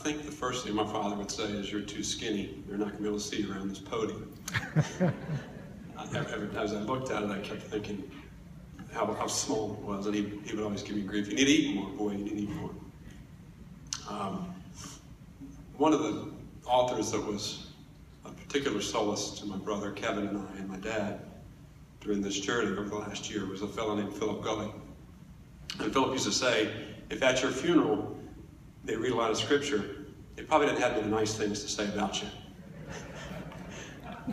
think the first thing my father would say is, "You're too skinny. You're not going to be able to see around this podium." As I looked at it, I kept thinking how small it was, and he would always give me grief. "You need to eat more, boy. You need to eat more." One of the authors that was a particular solace to my brother Kevin and I and my dad during this journey over the last year was a fellow named Philip Gully. And Philip used to say, if at your funeral they read a lot of scripture, they probably didn't have any nice things to say about you.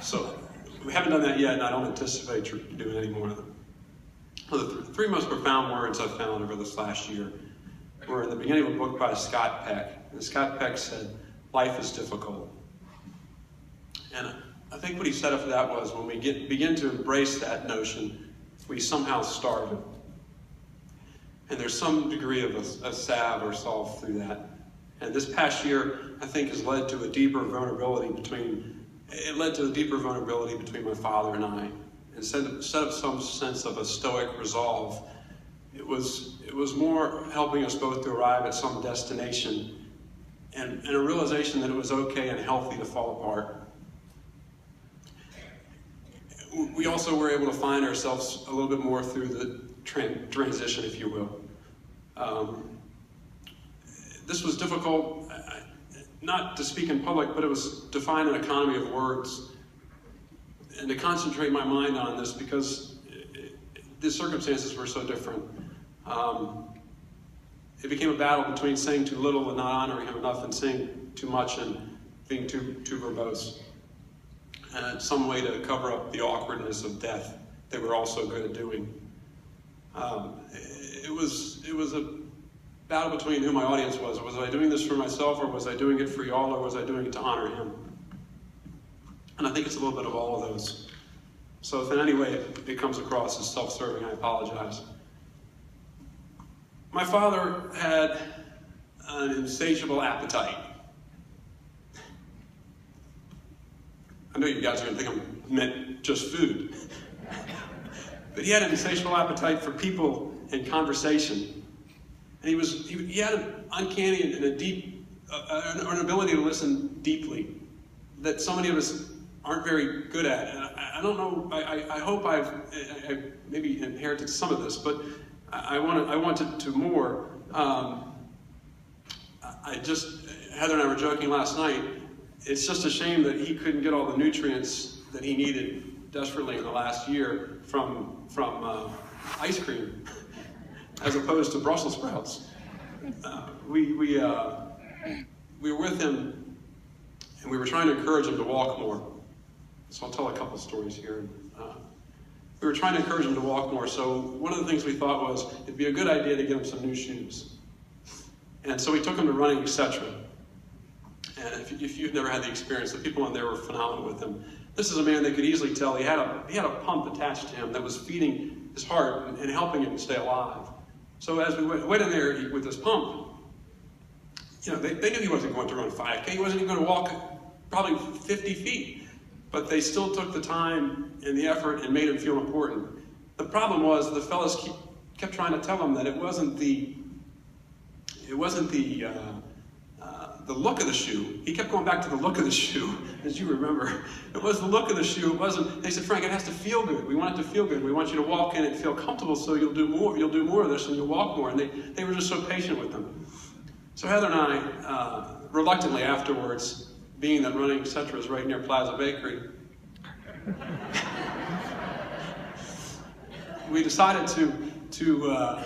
So we haven't done that yet, and I don't anticipate doing any more of them. Well, the three most profound words I've found over this last year were in the beginning of a book by Scott Peck. And Scott Peck said, "Life is difficult." And I think what he said after that was, when we begin to embrace that notion, we somehow starve it. And there's some degree of a salve or solve through that. And this past year, I think, has led to a deeper vulnerability between my father and I. Instead of some sense of a stoic resolve, it was more helping us both to arrive at some destination and a realization that it was okay and healthy to fall apart. We also were able to find ourselves a little bit more through the transition, if you will. This was difficult, not to speak in public, but it was to find an economy of words and to concentrate my mind on this, because the circumstances were so different. It became a battle between saying too little and not honoring him enough, and saying too much and being too verbose. And some way to cover up the awkwardness of death they were also good at doing. It was a battle between who my audience was. Was I doing this for myself, or was I doing it for y'all, or was I doing it to honor him? And I think it's a little bit of all of those. So if in any way it comes across as self-serving, I apologize. My father had an insatiable appetite. I know you guys are going to think I meant just food. But he had an insatiable appetite for people and conversation. And he had an uncanny and an ability to listen deeply that so many of us aren't very good at. And I don't know, I hope I've maybe inherited some of this, but I wanted to more. Heather and I were joking last night, it's just a shame that he couldn't get all the nutrients that he needed desperately in the last year from ice cream, as opposed to Brussels sprouts. We were with him, and we were trying to encourage him to walk more. So I'll tell a couple stories here. We were trying to encourage him to walk more, so one of the things we thought was it'd be a good idea to get him some new shoes. And so we took him to Running Etc. And if you've never had the experience, the people in there were phenomenal with him. This is a man that could easily tell he had a pump attached to him that was feeding his heart and helping him stay alive. So as we went in there with this pump, they knew he wasn't going to run 5K. He wasn't even going to walk probably 50 feet. But they still took the time and the effort and made him feel important. The problem was the fellas kept trying to tell him that it wasn't the look of the shoe. He kept going back to the look of the shoe, as you remember. It was the look of the shoe. It wasn't. They said, "Frank, it has to feel good. We want it to feel good. We want you to walk in and feel comfortable, so you'll do more. You'll do more of this, and you'll walk more." And they were just so patient with him. So Heather and I, reluctantly afterwards, being that Running Etc. is right near Plaza Bakery, we decided to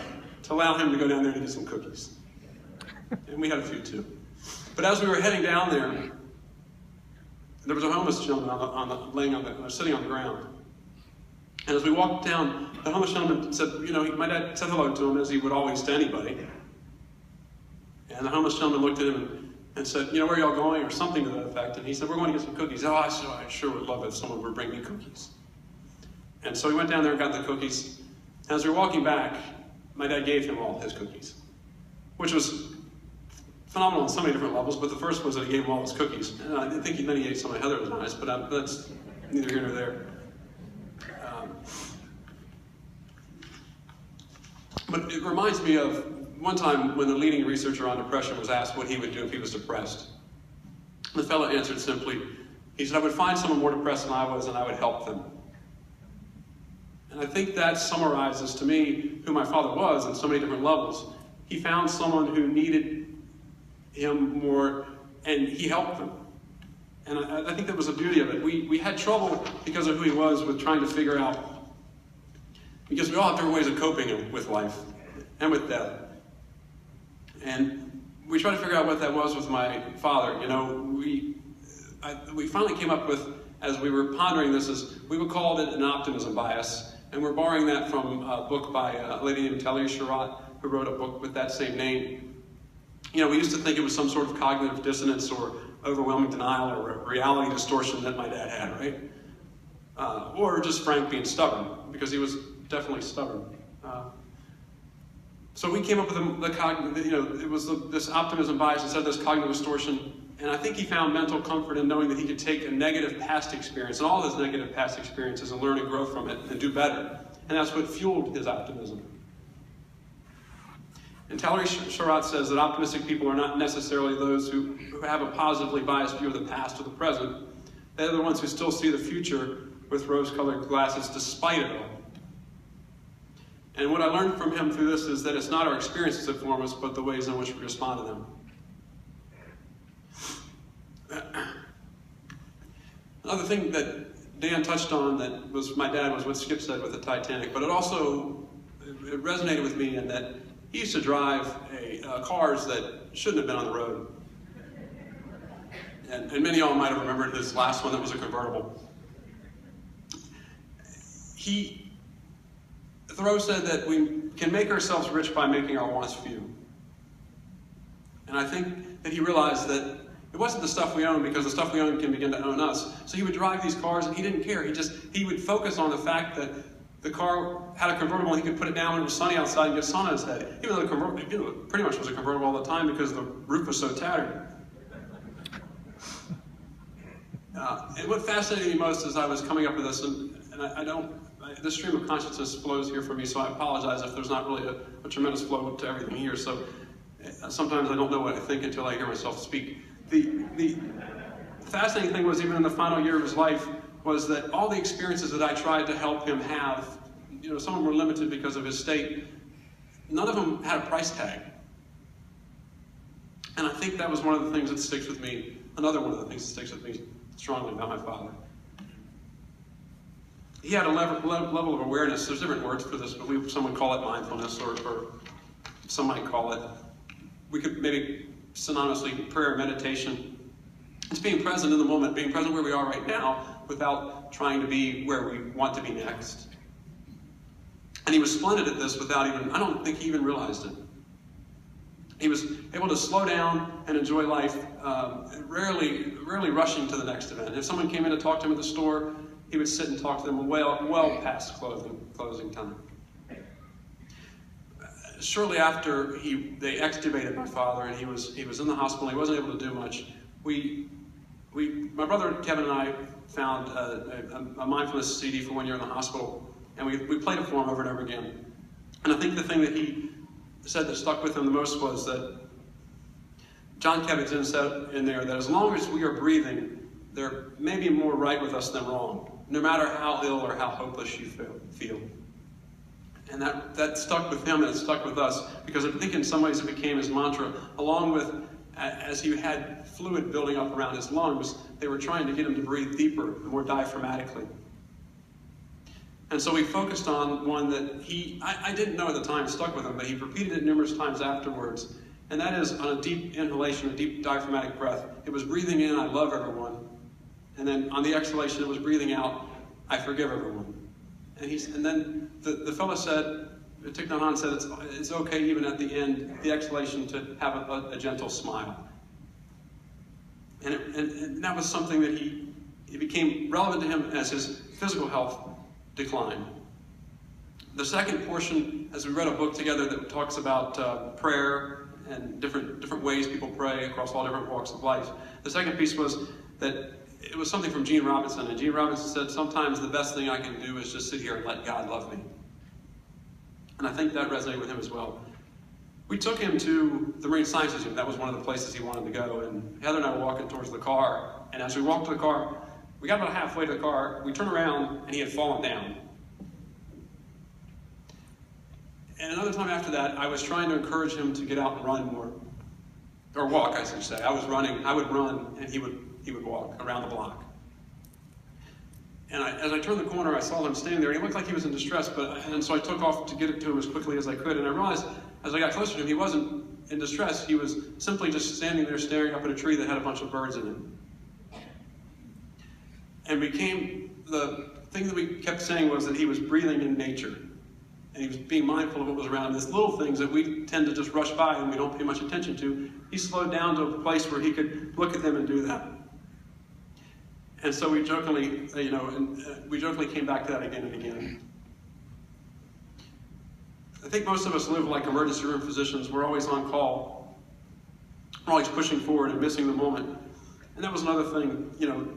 allow him to go down there to get some cookies. And we had a few too. But as we were heading down there was a homeless gentleman sitting on the ground. And as we walked down, the homeless gentleman said, my dad said hello to him, as he would always to anybody. And the homeless gentleman looked at him and said, "Where are y'all going?" or something to that effect. And he said, "We're going to get some cookies." "Oh, I sure would love it if someone would bring me cookies." And so we went down there and got the cookies. And as we were walking back, my dad gave him all his cookies, which was phenomenal on so many different levels. But the first was that he gave him all his cookies. And I think then he ate some of Heather's eyes, but that's neither here nor there. But it reminds me of one time when the leading researcher on depression was asked what he would do if he was depressed, the fellow answered simply, he said, I would find someone more depressed than I was and I would help them. And I think that summarizes to me who my father was on so many different levels. He found someone who needed him more and he helped them. And I think that was the beauty of it. We had trouble because of who he was with trying to figure out, because we all have different ways of coping with life and with death. And we tried to figure out what that was with my father. You know, we finally came up with, as we were pondering this, is we would call it an optimism bias. And we're borrowing that from a book by a lady named Talia Sherratt, who wrote a book with that same name. You know, we used to think it was some sort of cognitive dissonance or overwhelming denial or reality distortion that my dad had, right? Or just Frank being stubborn, because he was definitely stubborn. So we came up with the cognitive, you know, it was this optimism bias instead of this cognitive distortion. And I think he found mental comfort in knowing that he could take a negative past experience and all his negative past experiences and learn and grow from it and do better. And that's what fueled his optimism. And Talia Sherratt says that optimistic people are not necessarily those who have a positively biased view of the past or the present. They're the ones who still see the future with rose-colored glasses despite it all. And what I learned from him through this is that it's not our experiences that form us, but the ways in which we respond to them. Another thing that Dan touched on that was my dad was what Skip said with the Titanic, but it resonated with me in that he used to drive cars that shouldn't have been on the road. And many of y'all might have remembered this last one that was a convertible. Thoreau said that we can make ourselves rich by making our wants few. And I think that he realized that it wasn't the stuff we own, because the stuff we own can begin to own us. So he would drive these cars and he didn't care. He would focus on the fact that the car had a convertible and he could put it down when it was sunny outside and get sun on his head. Even though the convertible pretty much was a convertible all the time because the roof was so tattered. And what fascinated me most as I was coming up with this, and this stream of consciousness flows here for me, so I apologize if there's not really a tremendous flow to everything here. So sometimes I don't know what I think until I hear myself speak. The fascinating thing was, even in the final year of his life, was that all the experiences that I tried to help him have, you know, some of them were limited because of his state, none of them had a price tag. And I think that was one of the things that sticks with me, another one of the things that sticks with me strongly about my father. He had a level of awareness. There's different words for this, but some would call it mindfulness, or some might call it, we could maybe synonymously prayer, meditation. It's being present in the moment, being present where we are right now without trying to be where we want to be next. And he was splendid at this without even, I don't think he even realized it. He was able to slow down and enjoy life, rarely rushing to the next event. If someone came in to talk to him at the store, he would sit and talk to them well past closing time. Shortly after they extubated my father and he was in the hospital, he wasn't able to do much. My brother Kevin and I found a mindfulness CD for when you're in the hospital, and we played it for him over and over again. And I think the thing that he said that stuck with him the most was that John Kabat-Zinn said in there that as long as we are breathing, there may be more right with us than wrong, no matter how ill or how hopeless you feel. And that stuck with him and it stuck with us, because I think in some ways it became his mantra, along with, as he had fluid building up around his lungs, they were trying to get him to breathe deeper and more diaphragmatically. And so we focused on one that I didn't know at the time, stuck with him, but he repeated it numerous times afterwards. And that is on a deep inhalation, a deep diaphragmatic breath. It was breathing in, I love everyone. And then on the exhalation, it was breathing out, I forgive everyone. And then the fellow said, Thich Nhat Hanh said, it's okay even at the end, the exhalation, to have a gentle smile. And that was something that it became relevant to him as his physical health declined. The second portion, as we read a book together that talks about prayer and different ways people pray across all different walks of life, the second piece was that it was something from Gene Robinson, and Gene Robinson said, sometimes the best thing I can do is just sit here and let God love me. And I think that resonated with him as well. We took him to the Marine Sciences Museum. That was one of the places he wanted to go. And Heather and I were walking towards the car. And as we walked to the car, we got about halfway to the car. We turned around, and he had fallen down. And another time after that, I was trying to encourage him to get out and run more. Or walk, I should say. I would run, and he would walk around the block. And as I turned the corner, I saw him standing there, and he looked like he was in distress, and so I took off to get it to him as quickly as I could, and I realized, as I got closer to him, he wasn't in distress. He was simply just standing there staring up at a tree that had a bunch of birds in it. And the thing that we kept saying was that he was breathing in nature, and he was being mindful of what was around him. These little things that we tend to just rush by and we don't pay much attention to, he slowed down to a place where he could look at them and do that. And so we jokingly, we jokingly came back to that again and again. I think most of us live like emergency room physicians. We're always on call. We're always pushing forward and missing the moment. And that was another thing,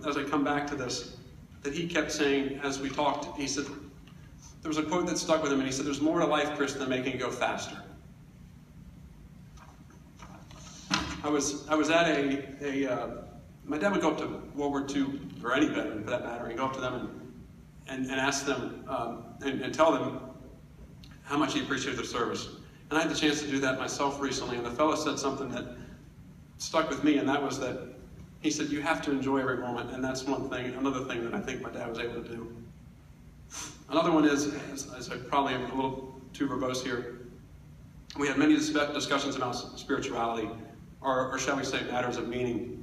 as I come back to this, that he kept saying as we talked. He said, there was a quote that stuck with him, and he said, "There's more to life, Chris, than making it go faster." I was at my dad would go up to World War II, or any veteran for that matter, and go up to them and ask them and tell them how much he appreciated their service. And I had the chance to do that myself recently, and the fellow said something that stuck with me, and that was that he said, "You have to enjoy every moment," and that's another thing that I think my dad was able to do. Another one is, as I probably am a little too verbose here, we had many discussions about spirituality, or shall we say matters of meaning.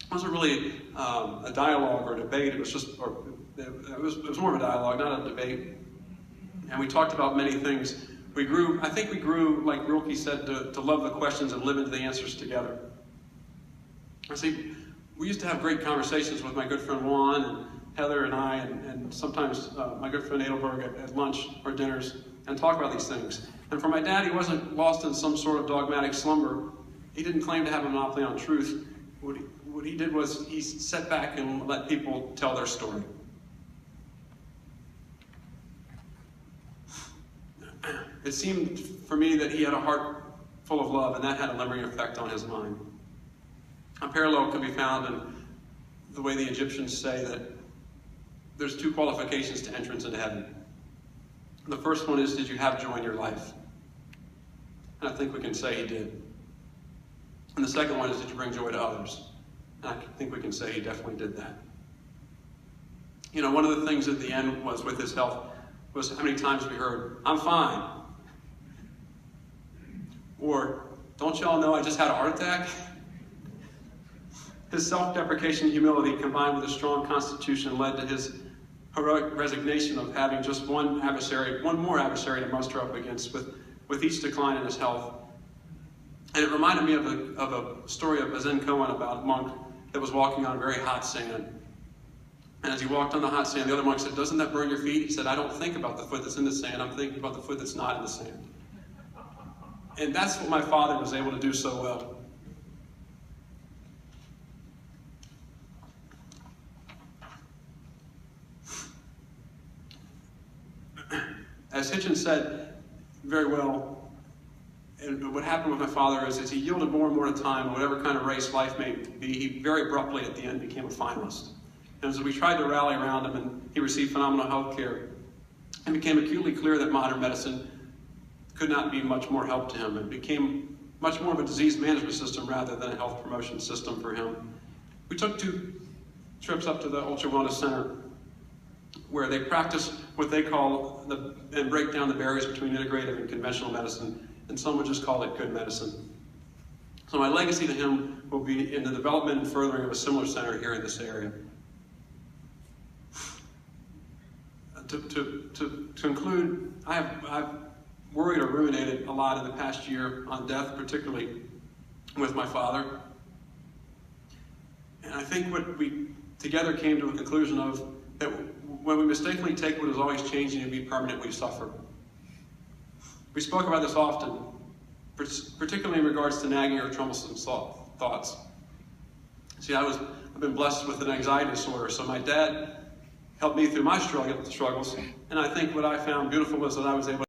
It wasn't really a dialogue or a debate. It was more of a dialogue, not a debate. And we talked about many things. I think we grew, like Rilke said, to love the questions and live into the answers together. We used to have great conversations with my good friend Juan and Heather and I, and sometimes my good friend Adelberg at lunch or dinners, and talk about these things. And for my dad, he wasn't lost in some sort of dogmatic slumber. He didn't claim to have a monopoly on truth. What he did was he sat back and let people tell their story. It seemed for me that he had a heart full of love, and that had a lingering effect on his mind. A parallel can be found in the way the Egyptians say that there's two qualifications to entrance into heaven. The first one is, did you have joy in your life? And I think we can say he did. And the second one is, did you bring joy to others? And I think we can say he definitely did that. One of the things at the end was with his health was how many times we heard, "I'm fine." Or, "Don't y'all know I just had a heart attack?" His self-deprecation and humility combined with a strong constitution led to his heroic resignation of having just one more adversary to muster up against with each decline in his health. And it reminded me of a story of Zen Koan about a monk that was walking on very hot sand. And as he walked on the hot sand, the other monk said, "Doesn't that burn your feet?" He said, "I don't think about the foot that's in the sand. I'm thinking about the foot that's not in the sand." And that's what my father was able to do so well. As Hitchens said very well, and what happened with my father is he yielded more and more to time, whatever kind of race life may be, he very abruptly at the end became a finalist. And as we tried to rally around him and he received phenomenal health care, it became acutely clear that modern medicine could not be much more help to him. It became much more of a disease management system rather than a health promotion system for him. We took 2 trips up to the Ultra Wellness Center where they practice what they call and break down the barriers between integrative and conventional medicine, and some would just call it good medicine. So my legacy to him will be in the development and furthering of a similar center here in this area. To conclude, I've worried or ruminated a lot in the past year on death, particularly with my father. And I think what we together came to a conclusion of that when we mistakenly take what is always changing to be permanent, we suffer. We spoke about this often, particularly in regards to nagging or troublesome thoughts. See, I've been blessed with an anxiety disorder, so my dad helped me through my struggles, and I think what I found beautiful was that I was able